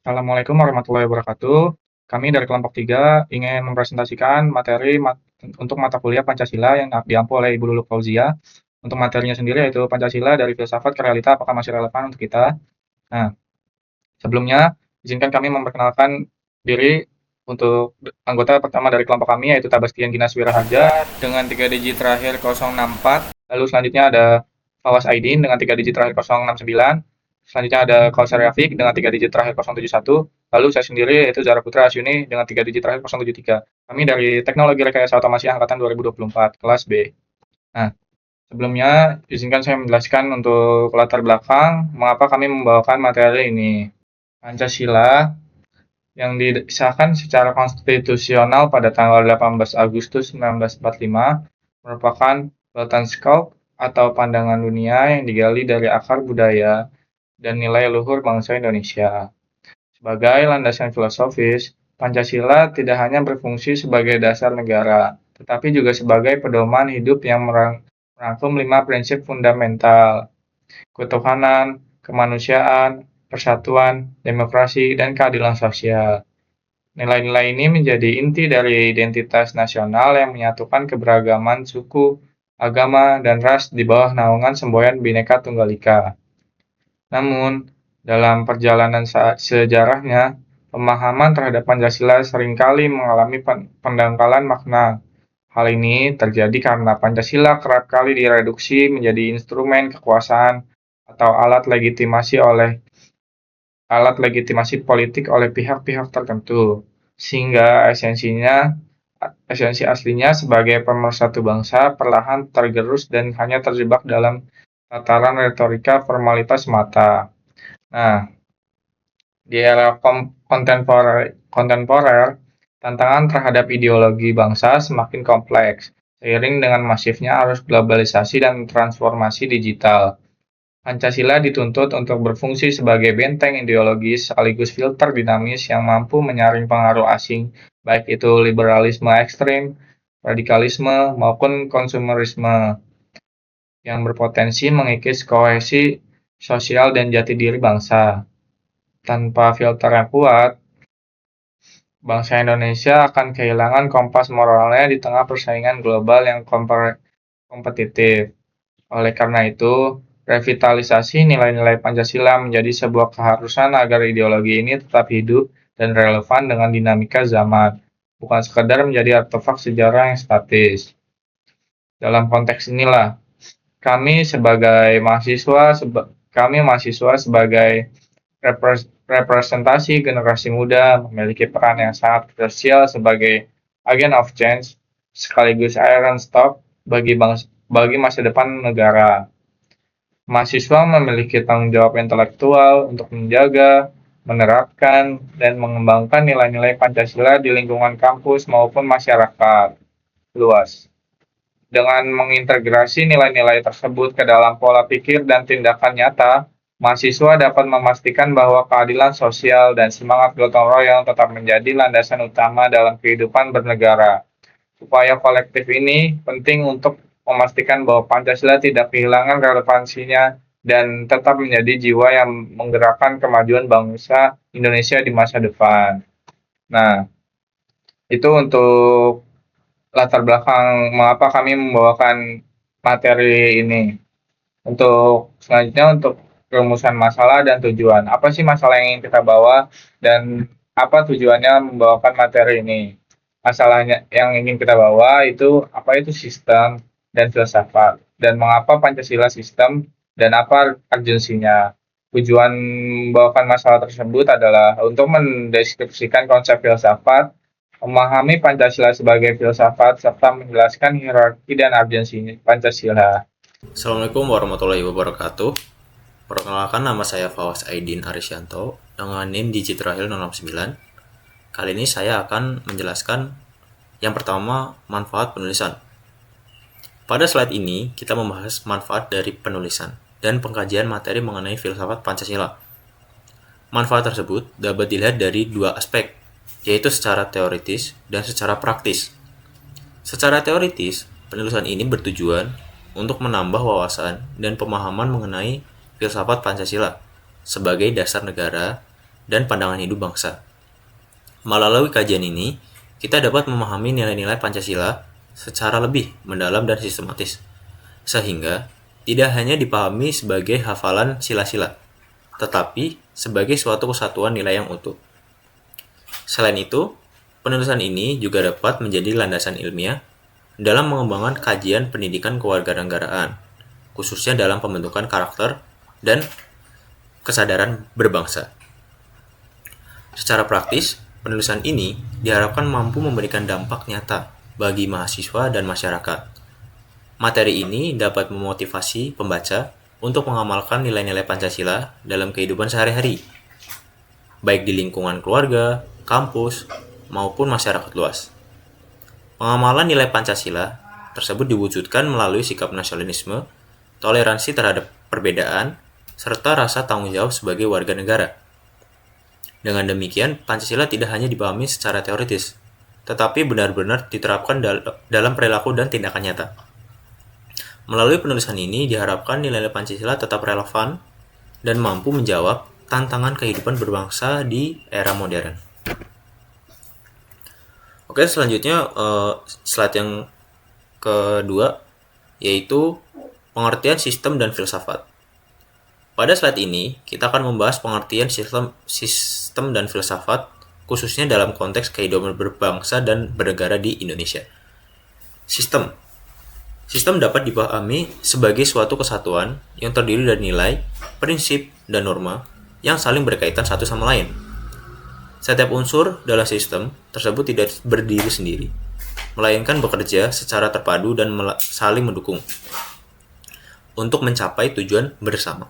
Assalamualaikum warahmatullahi wabarakatuh. Kami dari kelompok 3 ingin mempresentasikan materi untuk mata kuliah Pancasila yang diampu oleh Ibu Lulu Fauzia. Untuk materinya sendiri yaitu Pancasila dari filsafat ke realita apakah masih relevan untuk kita. Nah, sebelumnya izinkan kami memperkenalkan diri untuk anggota pertama dari kelompok kami yaitu Tabastian Ginas Wiraharja dengan 3 digit terakhir 064. Lalu selanjutnya ada Fawas Aidin dengan 3 digit terakhir 069. Selanjutnya ada Kausar Rafiq dengan 3 digit terakhir 071. Lalu saya sendiri yaitu Zara Putra Asyuni dengan 3 digit terakhir 073. Kami dari Teknologi Rekayasa Otomasi Angkatan 2024, kelas B. Nah, sebelumnya izinkan saya menjelaskan untuk latar belakang mengapa kami membawakan materi ini. Pancasila yang disahkan secara konstitusional pada tanggal 18 Agustus 1945 merupakan lautan scope atau pandangan dunia yang digali dari akar budaya dan nilai luhur bangsa Indonesia. Sebagai landasan filosofis, Pancasila tidak hanya berfungsi sebagai dasar negara, tetapi juga sebagai pedoman hidup yang merangkum 5 prinsip fundamental: ketuhanan, kemanusiaan, persatuan, demokrasi, dan keadilan sosial. Nilai-nilai ini menjadi inti dari identitas nasional yang menyatukan keberagaman suku, agama, dan ras di bawah naungan semboyan Bhinneka Tunggal Ika. Namun, dalam perjalanan sejarahnya, pemahaman terhadap Pancasila seringkali mengalami pendangkalan makna. Hal ini terjadi karena Pancasila kerap kali direduksi menjadi instrumen kekuasaan atau alat legitimasi politik oleh pihak-pihak tertentu, sehingga esensi aslinya sebagai pemersatu bangsa perlahan tergerus dan hanya terjebak dalam tataran retorika formalitas semata. Nah, di era kontemporer, tantangan terhadap ideologi bangsa semakin kompleks, seiring dengan masifnya arus globalisasi dan transformasi digital. Pancasila dituntut untuk berfungsi sebagai benteng ideologis sekaligus filter dinamis yang mampu menyaring pengaruh asing, baik itu liberalisme ekstrem, radikalisme, maupun konsumerisme, yang berpotensi mengikis kohesi sosial dan jati diri bangsa. Tanpa filter yang kuat, bangsa Indonesia akan kehilangan kompas moralnya di tengah persaingan global yang kompetitif. Oleh karena itu, revitalisasi nilai-nilai Pancasila menjadi sebuah keharusan agar ideologi ini tetap hidup dan relevan dengan dinamika zaman, bukan sekedar menjadi artefak sejarah yang statis. Dalam konteks inilah, kami mahasiswa sebagai representasi generasi muda memiliki peran yang sangat krusial sebagai agent of change sekaligus iron stock bagi masa depan negara. Mahasiswa memiliki tanggung jawab intelektual untuk menjaga, menerapkan, dan mengembangkan nilai-nilai Pancasila di lingkungan kampus maupun masyarakat luas. Dengan mengintegrasi nilai-nilai tersebut ke dalam pola pikir dan tindakan nyata, mahasiswa dapat memastikan bahwa keadilan sosial dan semangat gotong royong tetap menjadi landasan utama dalam kehidupan bernegara. Upaya kolektif ini penting untuk memastikan bahwa Pancasila tidak kehilangan relevansinya dan tetap menjadi jiwa yang menggerakkan kemajuan bangsa Indonesia di masa depan. Nah, itu untuk latar belakang mengapa kami membawakan materi ini. Untuk selanjutnya untuk rumusan masalah dan tujuan. Apa sih masalah yang ingin kita bawa dan apa tujuannya membawakan materi ini? Masalahnya yang ingin kita bawa itu apa itu sistem dan filsafat dan mengapa Pancasila sistem dan apa urgensinya. Tujuan membawakan masalah tersebut adalah untuk mendeskripsikan konsep filsafat, memahami Pancasila sebagai filsafat, serta menjelaskan hierarki dan urgensi Pancasila. Assalamualaikum warahmatullahi wabarakatuh. Perkenalkan, nama saya Fawas Aidin Arisyanto dengan NIM digit terakhir 069. Kali ini saya akan menjelaskan yang pertama, manfaat penulisan. Pada slide ini kita membahas manfaat dari penulisan dan pengkajian materi mengenai filsafat Pancasila. Manfaat tersebut dapat dilihat dari dua aspek, yaitu secara teoritis dan secara praktis. Secara teoritis, penulisan ini bertujuan untuk menambah wawasan dan pemahaman mengenai filsafat Pancasila sebagai dasar negara dan pandangan hidup bangsa. Melalui kajian ini, kita dapat memahami nilai-nilai Pancasila secara lebih mendalam dan sistematis, sehingga tidak hanya dipahami sebagai hafalan sila-sila, tetapi sebagai suatu kesatuan nilai yang utuh. Selain itu, penulisan ini juga dapat menjadi landasan ilmiah dalam mengembangkan kajian pendidikan kewarganegaraan, khususnya dalam pembentukan karakter dan kesadaran berbangsa. Secara praktis, penulisan ini diharapkan mampu memberikan dampak nyata bagi mahasiswa dan masyarakat. Materi ini dapat memotivasi pembaca untuk mengamalkan nilai-nilai Pancasila dalam kehidupan sehari-hari, baik di lingkungan keluarga, kampus, maupun masyarakat luas. Pengamalan nilai Pancasila tersebut diwujudkan melalui sikap nasionalisme, toleransi terhadap perbedaan, serta rasa tanggung jawab sebagai warga negara. Dengan demikian, Pancasila tidak hanya dipahami secara teoritis, tetapi benar-benar diterapkan dalam perilaku dan tindakan nyata. Melalui penulisan ini diharapkan nilai-nilai Pancasila tetap relevan dan mampu menjawab tantangan kehidupan berbangsa di era modern. Oke, selanjutnya slide yang kedua, yaitu pengertian sistem dan filsafat. Pada slide ini, kita akan membahas pengertian sistem dan filsafat, khususnya dalam konteks kehidupan berbangsa dan bernegara di Indonesia. Sistem dapat dipahami sebagai suatu kesatuan yang terdiri dari nilai, prinsip, dan norma yang saling berkaitan satu sama lain. Setiap unsur dalam sistem tersebut tidak berdiri sendiri, melainkan bekerja secara terpadu dan saling mendukung untuk mencapai tujuan bersama.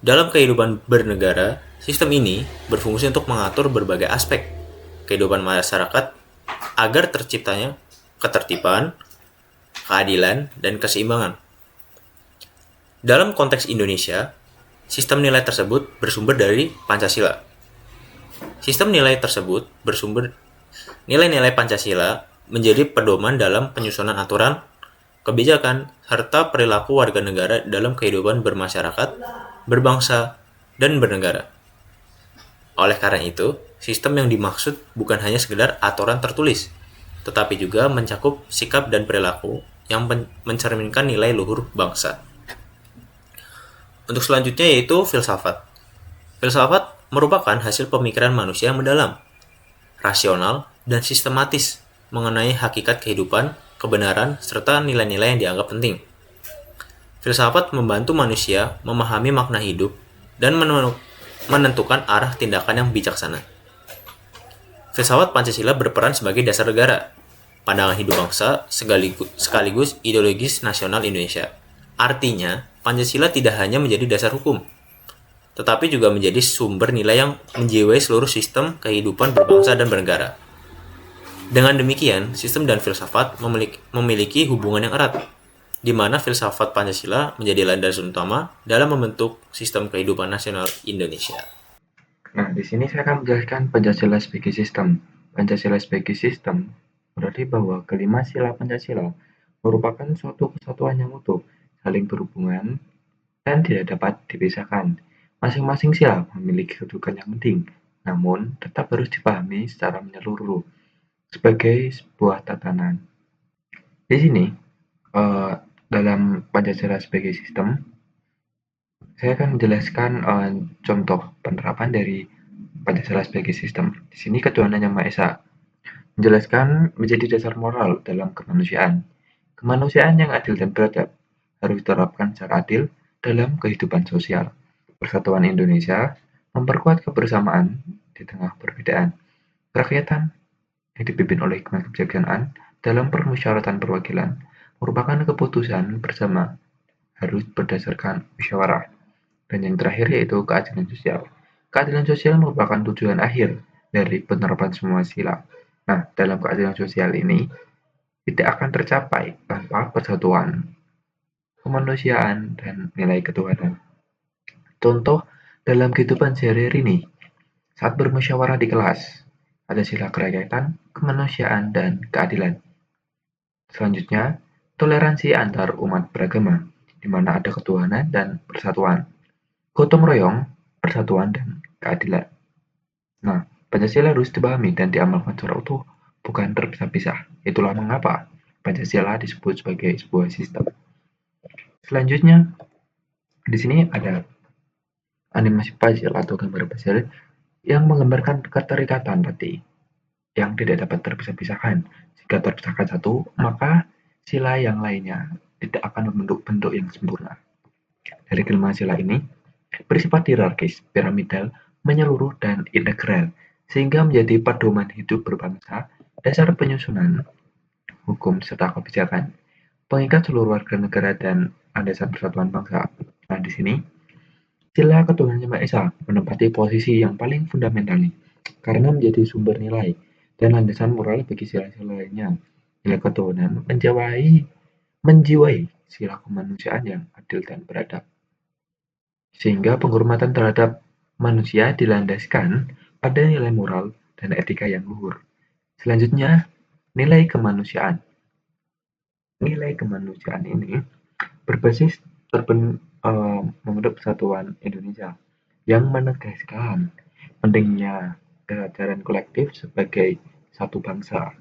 Dalam kehidupan bernegara, sistem ini berfungsi untuk mengatur berbagai aspek kehidupan masyarakat agar terciptanya ketertiban, keadilan, dan keseimbangan. Dalam konteks Indonesia, sistem nilai tersebut bersumber dari Pancasila. Nilai-nilai Pancasila menjadi pedoman dalam penyusunan aturan, kebijakan, serta perilaku warga negara dalam kehidupan bermasyarakat, berbangsa, dan bernegara. Oleh karena itu, sistem yang dimaksud bukan hanya sekedar aturan tertulis, tetapi juga mencakup sikap dan perilaku yang mencerminkan nilai luhur bangsa. Untuk selanjutnya yaitu filsafat. Filsafat merupakan hasil pemikiran manusia yang mendalam, rasional, dan sistematis mengenai hakikat kehidupan, kebenaran, serta nilai-nilai yang dianggap penting. Filsafat membantu manusia memahami makna hidup dan menentukan arah tindakan yang bijaksana. Filsafat Pancasila berperan sebagai dasar negara, pandangan hidup bangsa, sekaligus ideologis nasional Indonesia. Artinya, Pancasila tidak hanya menjadi dasar hukum, tetapi juga menjadi sumber nilai yang menjiwai seluruh sistem kehidupan berbangsa dan bernegara. Dengan demikian, sistem dan filsafat memiliki hubungan yang erat, di mana filsafat Pancasila menjadi landasan utama dalam membentuk sistem kehidupan nasional Indonesia. Nah, di sini saya akan menjelaskan Pancasila sebagai sistem. Pancasila sebagai sistem berarti bahwa kelima sila Pancasila merupakan suatu kesatuan yang utuh, saling berhubungan, dan tidak dapat dipisahkan. Masing-masing sila memiliki kedudukan yang penting, namun tetap harus dipahami secara menyeluruh sebagai sebuah tatanan. Di sini, dalam Pancasila sebagai sistem, saya akan menjelaskan contoh penerapan dari Pancasila sebagai sistem. Di sini ketuhanan yang Maha Esa menjelaskan menjadi dasar moral dalam kemanusiaan. Kemanusiaan yang adil dan beradab harus diterapkan secara adil dalam kehidupan sosial. Persatuan Indonesia memperkuat kebersamaan di tengah perbedaan. Kerakyatan yang dipimpin oleh kebijaksanaan dalam permusyawaratan perwakilan merupakan keputusan bersama harus berdasarkan musyawarah. Dan yang terakhir yaitu keadilan sosial. Keadilan sosial merupakan tujuan akhir dari penerapan semua sila. Nah, dalam keadilan sosial ini tidak akan tercapai tanpa persatuan, kemanusiaan, dan nilai ketuhanan. Contoh dalam kehidupan sehari-hari ini, saat bermusyawarah di kelas, ada sila kerakyatan, kemanusiaan, dan keadilan. Selanjutnya, toleransi antar umat beragama, di mana ada ketuhanan dan persatuan. Gotong royong, persatuan, dan keadilan. Nah, Pancasila harus dipahami dan diamalkan secara utuh, bukan terpisah-pisah. Itulah mengapa Pancasila disebut sebagai sebuah sistem. Selanjutnya, di sini ada animasi puzzle atau gambar puzzle yang menggambarkan keterikatan tadi yang tidak dapat terpisah-pisahkan. Jika terpisahkan satu, maka sila yang lainnya tidak akan membentuk bentuk yang sempurna. Dari kelima sila ini bersifat hierarkis, piramidal, menyeluruh, dan integral, sehingga menjadi pedoman hidup berbangsa, dasar penyusunan hukum serta kebijakan, pengikat seluruh warga negara dan landasan persatuan bangsa. Nah, di sini sila ketuhanan Yang Maha Esa menempati posisi yang paling fundamental karena menjadi sumber nilai dan landasan moral bagi sila-sila lainnya. Sila ketuhanan menjiwai sila kemanusiaan yang adil dan beradab, sehingga penghormatan terhadap manusia dilandaskan pada nilai moral dan etika yang luhur. Selanjutnya, nilai kemanusiaan. Nilai kemanusiaan ini berbasis membentuk persatuan Indonesia yang menegaskan pentingnya kesadaran kolektif sebagai satu bangsa.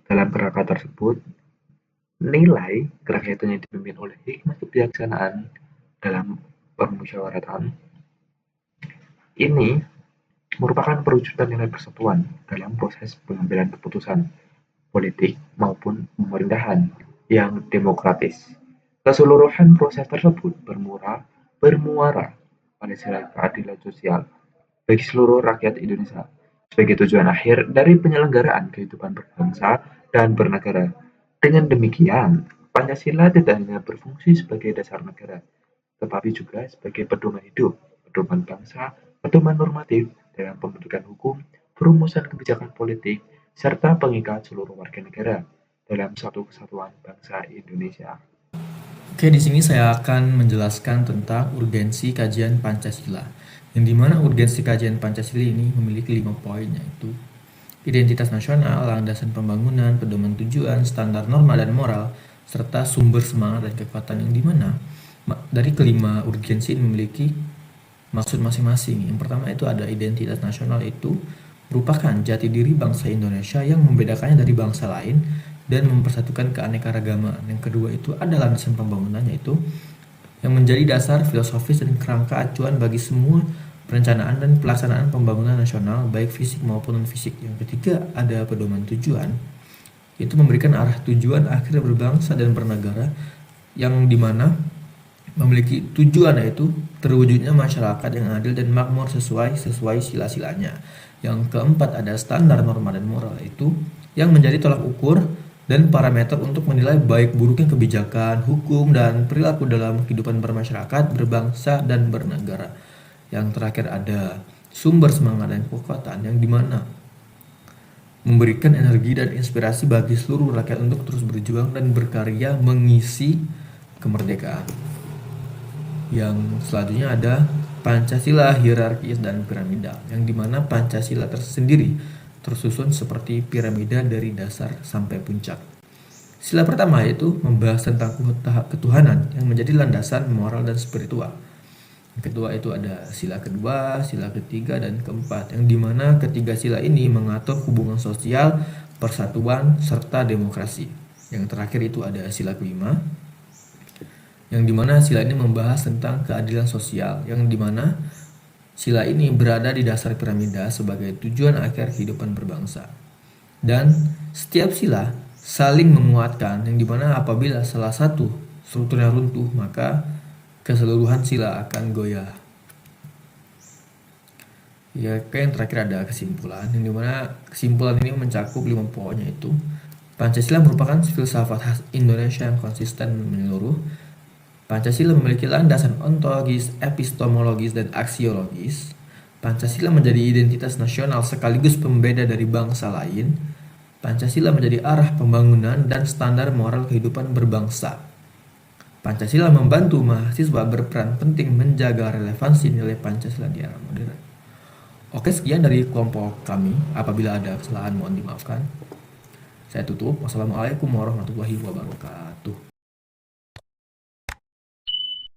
Dalam kerangka tersebut, nilai kerakyatan yang dipimpin oleh hikmat kebijaksanaan dalam permusyawaratan ini merupakan perwujudan nilai persatuan dalam proses pengambilan keputusan politik maupun pemerintahan yang demokratis. Keseluruhan proses tersebut bermuara pada sila keadilan sosial bagi seluruh rakyat Indonesia sebagai tujuan akhir dari penyelenggaraan kehidupan berbangsa dan bernegara. Dengan demikian, Pancasila tidak hanya berfungsi sebagai dasar negara, tetapi juga sebagai pedoman hidup, pedoman bangsa, pedoman normatif dalam pembentukan hukum, perumusan kebijakan politik, serta pengikat seluruh warga negara dalam satu kesatuan bangsa Indonesia. Oke, di sini saya akan menjelaskan tentang urgensi kajian Pancasila. Yang dimana urgensi kajian Pancasila ini memiliki 5 poin, yaitu identitas nasional, landasan pembangunan, pedoman tujuan, standar norma dan moral, serta sumber semangat dan kekuatan, yang dimana dari kelima urgensi ini memiliki maksud masing-masing. Yang pertama itu ada identitas nasional, itu merupakan jati diri bangsa Indonesia yang membedakannya dari bangsa lain dan mempersatukan keanekaragaman. Yang kedua itu ada landasan pembangunan, yaitu yang menjadi dasar filosofis dan kerangka acuan bagi semua perencanaan dan pelaksanaan pembangunan nasional baik fisik maupun non-fisik. Yang ketiga ada pedoman tujuan, itu memberikan arah tujuan akhir berbangsa dan bernegara, yang dimana memiliki tujuan yaitu terwujudnya masyarakat yang adil dan makmur sesuai sila-silanya. Yang keempat ada standar norma dan moral, itu yang menjadi tolak ukur dan parameter untuk menilai baik buruknya kebijakan, hukum, dan perilaku dalam kehidupan bermasyarakat, berbangsa, dan bernegara. Yang terakhir ada sumber semangat dan kekuatan, yang dimana memberikan energi dan inspirasi bagi seluruh rakyat untuk terus berjuang dan berkarya mengisi kemerdekaan. Yang selanjutnya ada Pancasila, hierarkis, dan piramidal, yang dimana Pancasila tersendiri tersusun seperti piramida dari dasar sampai puncak. Sila pertama yaitu membahas tentang ketuhanan yang menjadi landasan moral dan spiritual. Yang kedua itu ada sila kedua, sila ketiga, dan keempat, yang dimana ketiga sila ini mengatur hubungan sosial, persatuan, serta demokrasi. Yang terakhir itu ada sila kelima, yang dimana sila ini membahas tentang keadilan sosial, yang dimana sila ini berada di dasar piramida sebagai tujuan akhir kehidupan berbangsa. Dan setiap sila saling menguatkan, yang dimana apabila salah satu strukturnya runtuh, maka keseluruhan sila akan goyah. Ya, yang terakhir ada kesimpulan, yang dimana kesimpulan ini mencakup 5 poin, yaitu Pancasila merupakan filsafat khas Indonesia yang konsisten menyeluruh. Pancasila memiliki landasan ontologis, epistemologis, dan aksiologis. Pancasila menjadi identitas nasional sekaligus pembeda dari bangsa lain. Pancasila menjadi arah pembangunan dan standar moral kehidupan berbangsa. Pancasila membantu mahasiswa berperan penting menjaga relevansi nilai Pancasila di era modern. Oke, sekian dari kelompok kami. Apabila ada kesalahan mohon dimaafkan. Saya tutup. Wassalamualaikum warahmatullahi wabarakatuh.